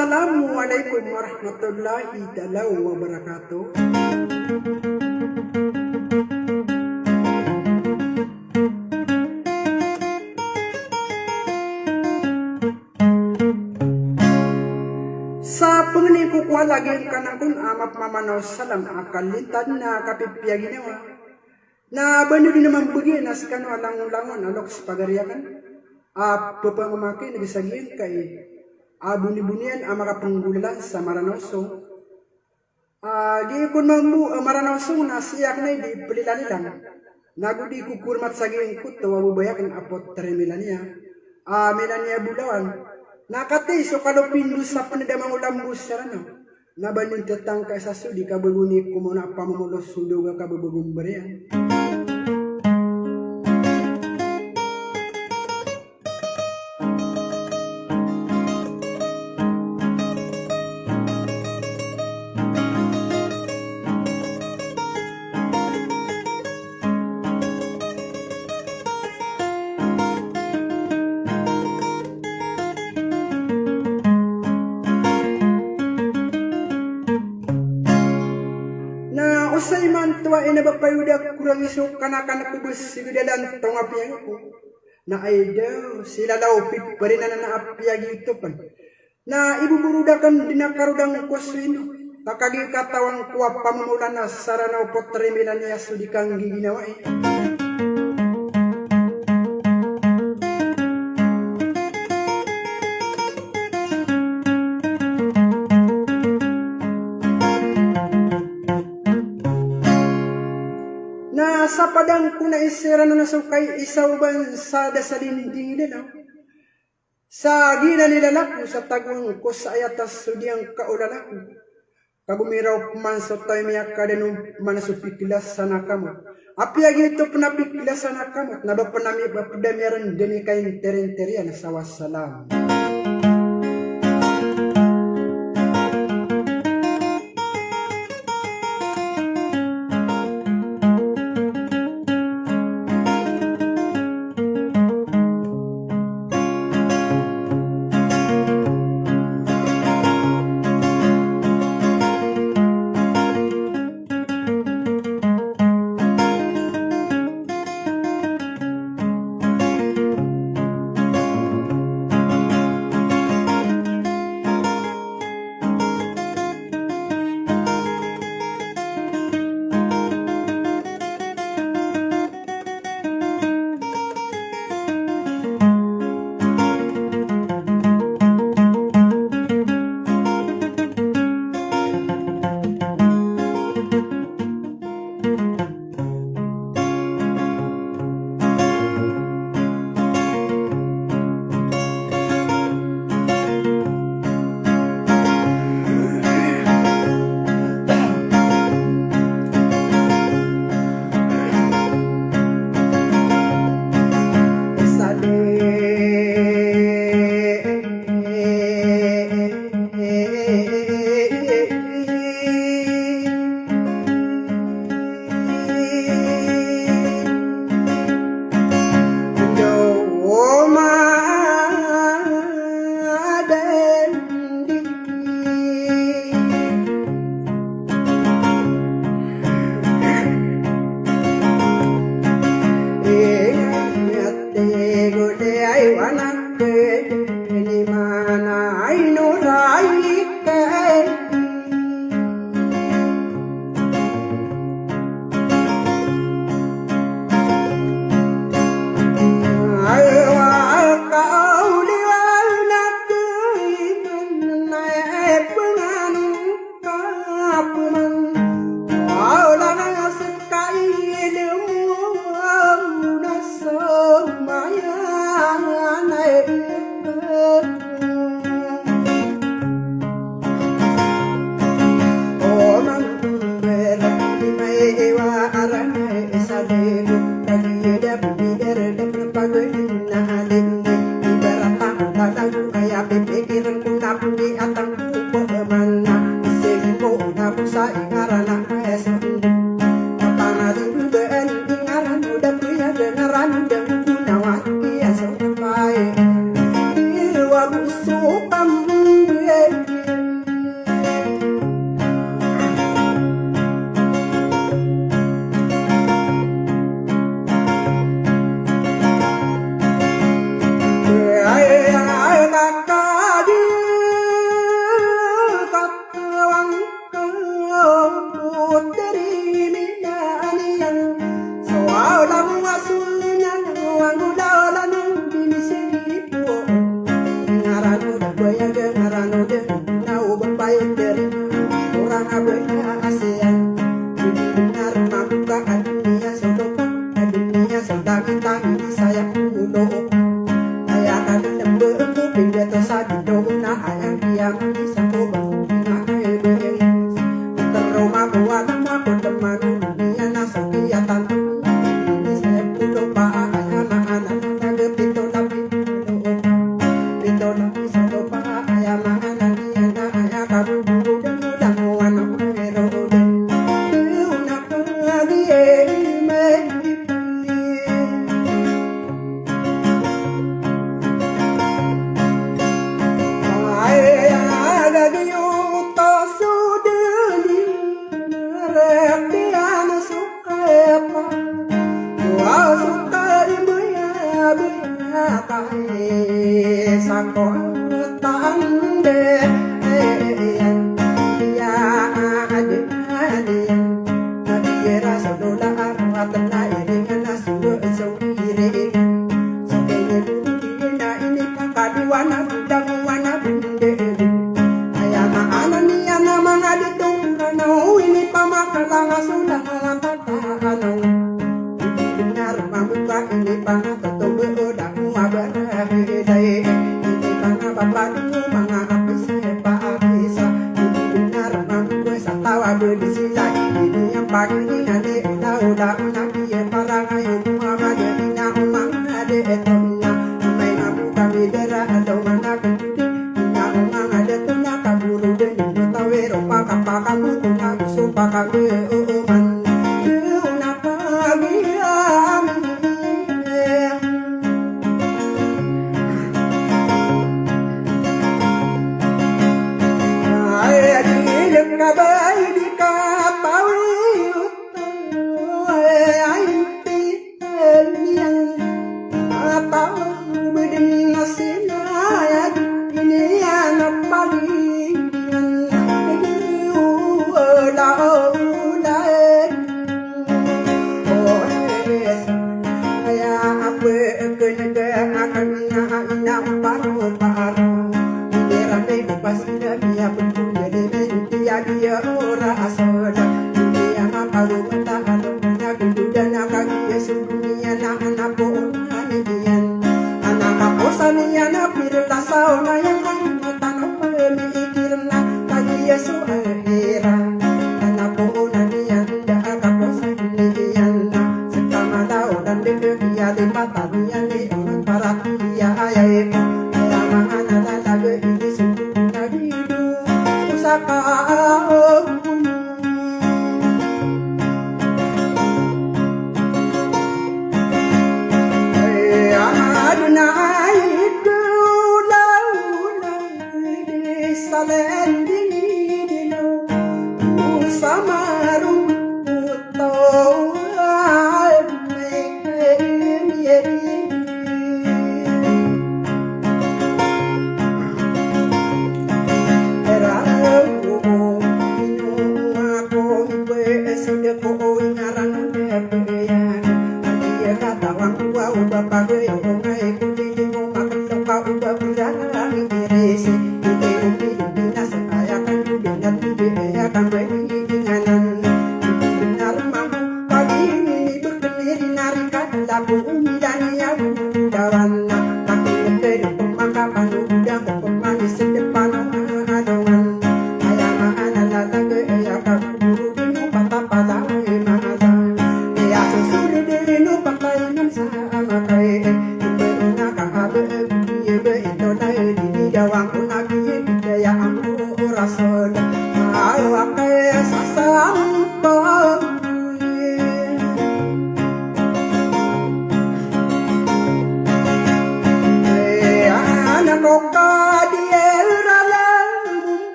Assalamualaikum warahmatullahi taala wabarakatuh. Sa pangani ko kwa lagi ang kanakun amat mamanaw salam akalitan na kapipiyagi nawa. Na bano din naman bugi nas kano alang-langon alok sa pagariakan. Papamamaki nagisagin kay buni-bunian ang makapanggulan sa Maranoso. Di kun mambu Maranoso na siyak na di pelilani lang. Nagudi ko kurmat saging ko tawabubayak ang apot tremilania. Milania bulawan. Nakati so kalopin sa panadamang ulambus sa rano. Nabanyung tatang ka sa sudi kabaguni kumuna pamamulos sunduga kababagong bariyan. Usay man tuwa inabapayuda kurang iso kanakanak kubus sigidalan tong apiyag ko. Na ay daw sila daw pipari na apiyag ito pan. Na ibuburudakan dinakarudang kuswino. Kakagi katawang kuwa pamulan na saranaw potremilan niya sudikang giginawa eh. Sa padang ko na isira na nasukay isaw ban sa dasalinding nila. Sa gina nilalako sa tagwang ko sa ayatas sudiyang kaulalako. Kagumiraw manso tayo miyak kadeno manasupiklas sa nakamot. Apiyag ito panapiklas sa nakamot. Nabapanami papadamiran dini kain teren-terian sa wassalam. ya gengarano de na ubang bayad dari orang abaya ASEAN ini benar mabuka dunia sodoka dunia sodang-tangi di sayap mulo ayah kadang lembeku pindah tersabi dona ayang diam di sakoba na ebeng teroma kuat aku teman dunia nasa kiatan di sayap mulo pa ayah mahana naga pito lapi pito lapi sodoka ayah mahana dia na ayah kaburu dan mudah muana pero den una kagi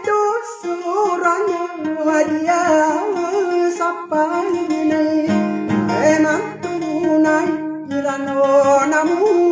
itu suranya dia sampai ini emang tunai irano namu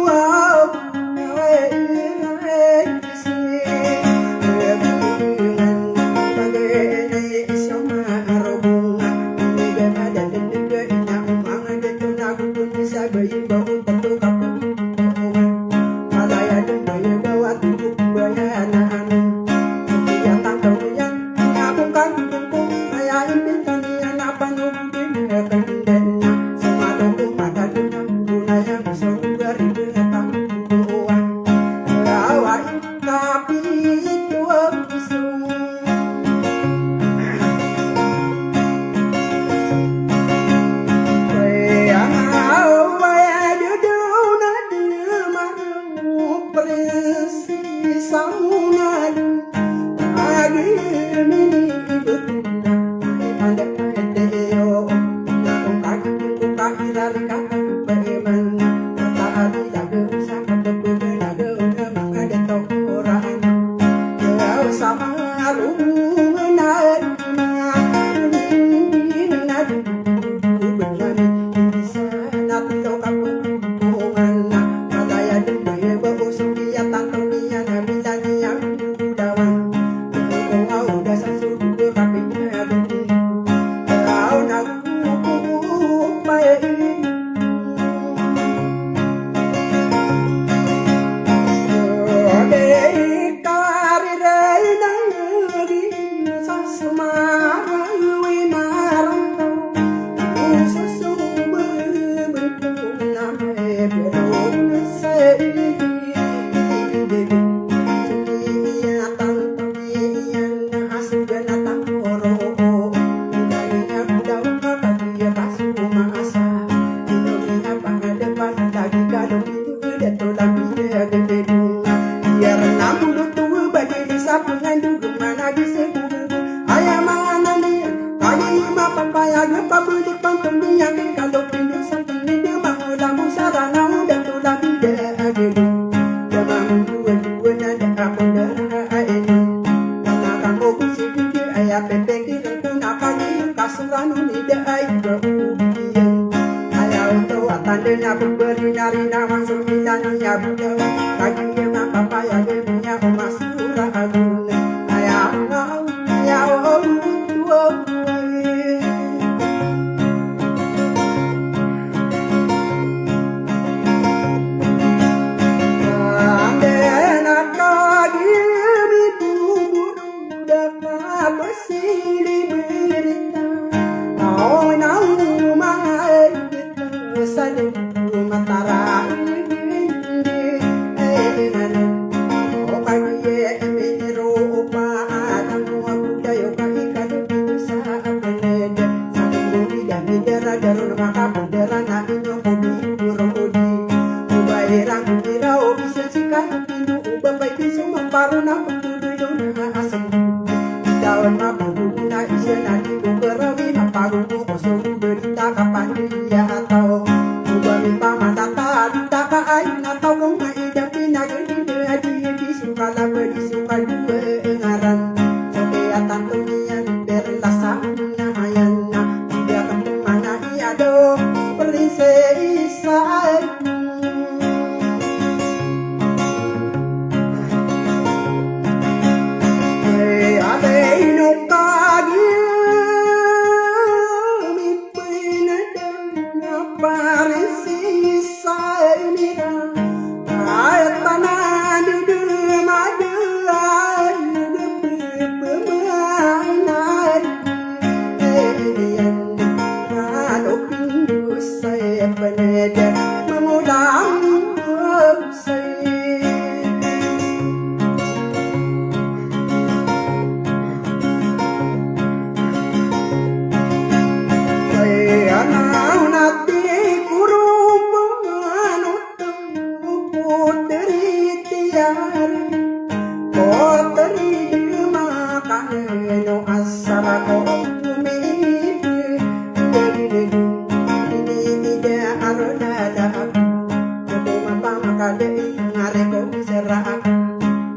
Ngare ko serah,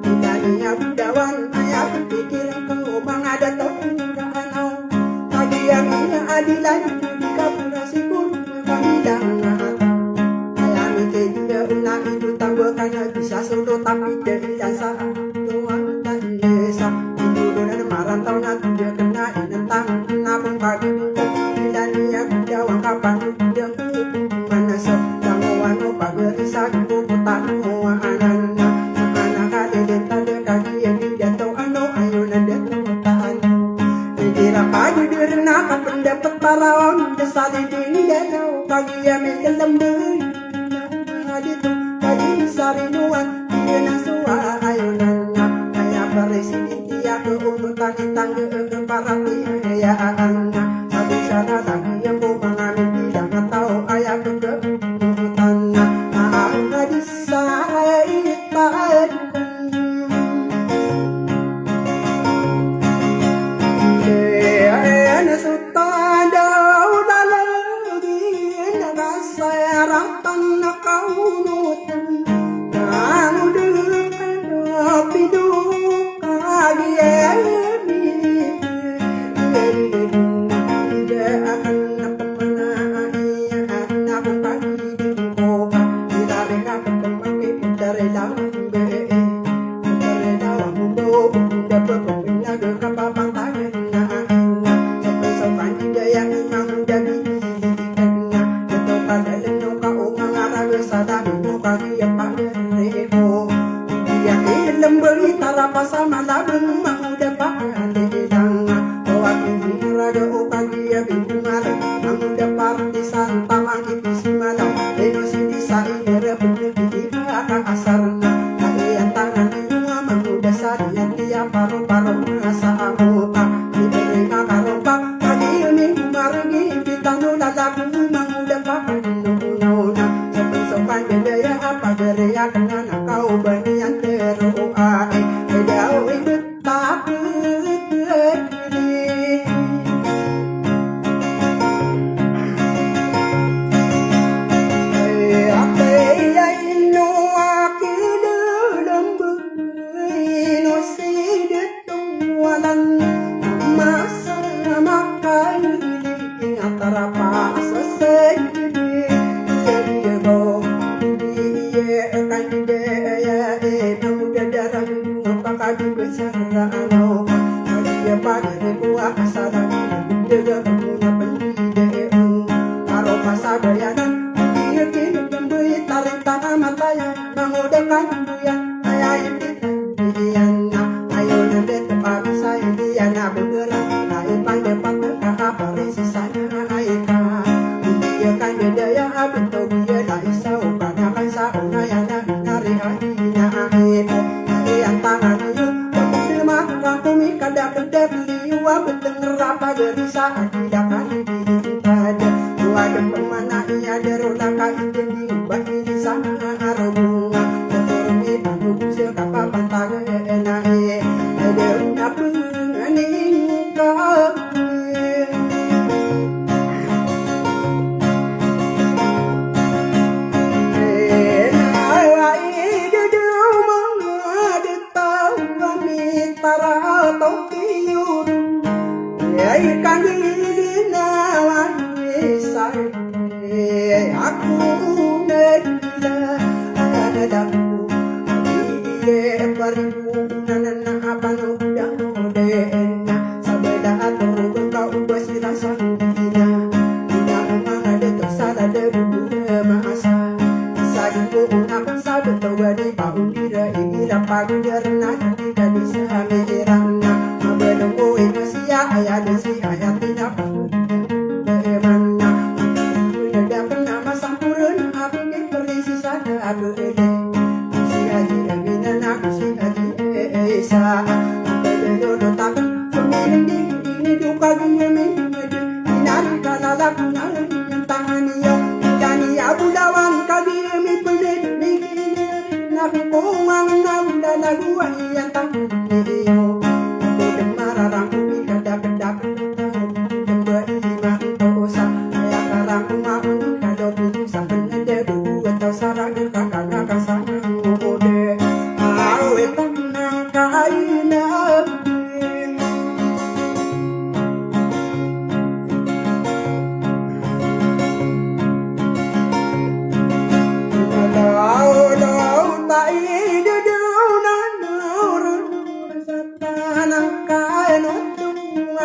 udaninya budawan ayah pikiran dan dikabur sikun kamilang ayami kejinda unang itu tambah karena bisa solo tapi dari jasa tuan dan desa tidur dan marantau nanti dia kena inentang nabung pagi dan dia jawang kapan dia mana so wano pagerisa kutano anana anak kade tade kaki yang jatuh ano ayo nade tahan dira pagi dirna pendapat parawang desa di dini danau pagi ya melembu aditu pagi sarinuan dia nasua ayo nana kaya presiden dia ke unutan tangga ke parati ya anna satu sana lagi yang mau mengambil bidang atau ayah ke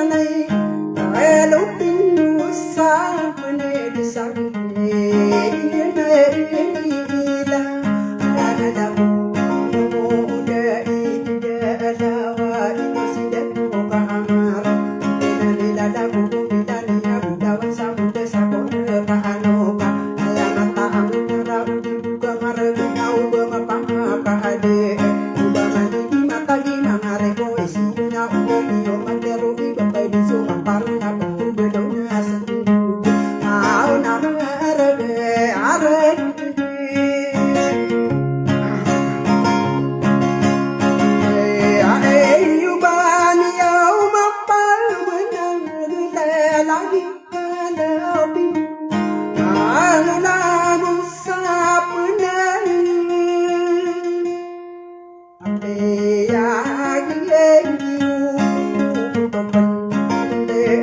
manay Elo pindu sa pene di sakne ila ada muda ida dawa ino sidat muka amar nila dagu bidani abu dawan sabuda sabona paano ka alamata amuna udi buka marabu au bama pama ade ubama di mata di mangare ko isinya ubi yo mandero di bapai di suma paruna betu bedona sendu au nama arabe arabe lagi hadapi namun sapna ate yagi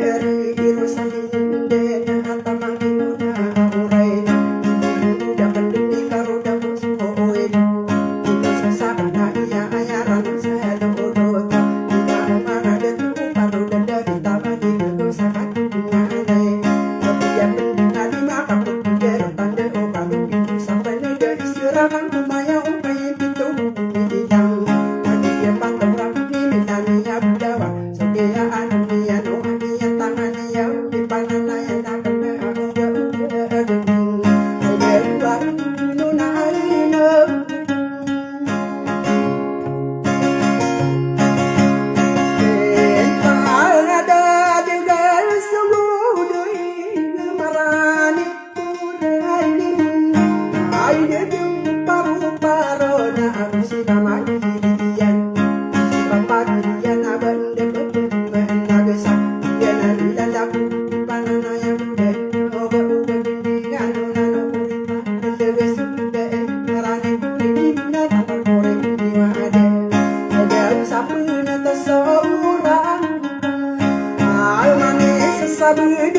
dari biru sande na tamangino na uray udah pendek karo dago soe ito sa sakna iya ayaran sa lodota ina mana detu karo dadari tamani ko sakat Ramang kumaya upay pito bidang Magiya pangkarang minaniya budawa Sagaya anong niya no Aniya tangan niya Ipananayan na kami Ang gagawin Ay dewa no na alinag Entah ada degal semudoy Marani kudahin Ay dewa paro na ang sinamagilian Sipapagilian na bandang nagasa Yan na nilalaku pananayang uday Oga uga hindi ano na nakulit Nalagas uday Marani kulit na tapal kore hindi maade Ada usapu na tasaurang Ay manis sa sabid